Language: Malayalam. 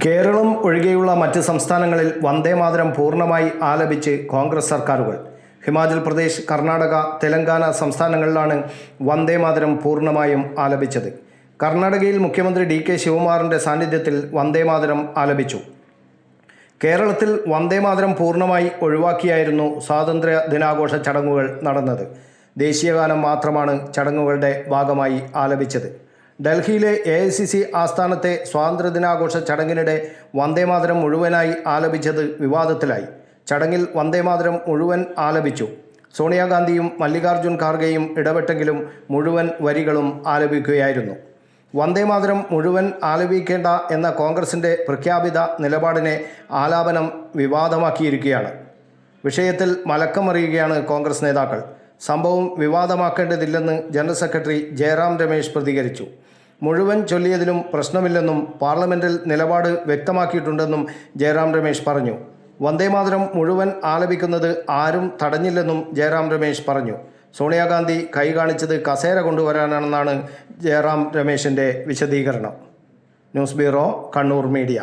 കേരളം ഒഴികെയുള്ള മറ്റ് സംസ്ഥാനങ്ങളിൽ വന്ദേമാതരം പൂർണ്ണമായി ആലപിച്ച് കോൺഗ്രസ് സർക്കാരുകൾ. ഹിമാചൽ പ്രദേശ്, കർണാടക, തെലങ്കാന സംസ്ഥാനങ്ങളിലാണ് വന്ദേമാതരം പൂർണ്ണമായും ആലപിച്ചത്. കർണാടകയിൽ മുഖ്യമന്ത്രി DK ശിവകുമാറിൻ്റെ സാന്നിധ്യത്തിൽ വന്ദേമാതരം ആലപിച്ചു. കേരളത്തിൽ വന്ദേമാതരം പൂർണ്ണമായി ഒഴിവാക്കിയായിരുന്നു സ്വാതന്ത്ര്യ ദിനാഘോഷ ചടങ്ങുകൾ നടന്നത്. ദേശീയഗാനം മാത്രമാണ് ചടങ്ങുകളുടെ ഭാഗമായി ആലപിച്ചത്. ഡൽഹിയിലെ AICC ആസ്ഥാനത്തെ സ്വാതന്ത്ര്യദിനാഘോഷ ചടങ്ങിനിടെ വന്ദേമാതരം മുഴുവനായി ആലപിച്ചത് വിവാദത്തിലായി. ചടങ്ങിൽ വന്ദേമാതരം മുഴുവൻ ആലപിച്ചു. സോണിയാഗാന്ധിയും മല്ലികാർജ്ജുൻ ഖാർഗെയും ഇടപെട്ടെങ്കിലും മുഴുവൻ വരികളും ആലപിക്കുകയായിരുന്നു. വന്ദേമാതരം മുഴുവൻ ആലപിക്കേണ്ട എന്ന കോൺഗ്രസിൻ്റെ പ്രഖ്യാപിത നിലപാടിനെ ആലാപനം വിവാദമാക്കിയിരിക്കുകയാണ്. വിഷയത്തിൽ മലക്കമറിയുകയാണ് കോൺഗ്രസ് നേതാക്കൾ. സംഭവം വിവാദമാക്കേണ്ടതില്ലെന്ന് ജനറൽ സെക്രട്ടറി ജയറാം രമേശ് പ്രതികരിച്ചു. മുഴുവൻ ചൊല്ലിയതിലും പ്രശ്നമില്ലെന്നും പാർലമെൻറ്റിൽ നിലപാട് വ്യക്തമാക്കിയിട്ടുണ്ടെന്നും ജയറാം രമേശ് പറഞ്ഞു. വന്ദേമാതരം മുഴുവൻ ആലപിക്കുന്നത് ആരും തടഞ്ഞില്ലെന്നും ജയറാം രമേശ് പറഞ്ഞു. സോണിയാഗാന്ധി കൈ കാണിച്ചത് കസേര കൊണ്ടുവരാനാണെന്നാണ് ജയറാം രമേശിൻ്റെ വിശദീകരണം. News bureau, Kannur media.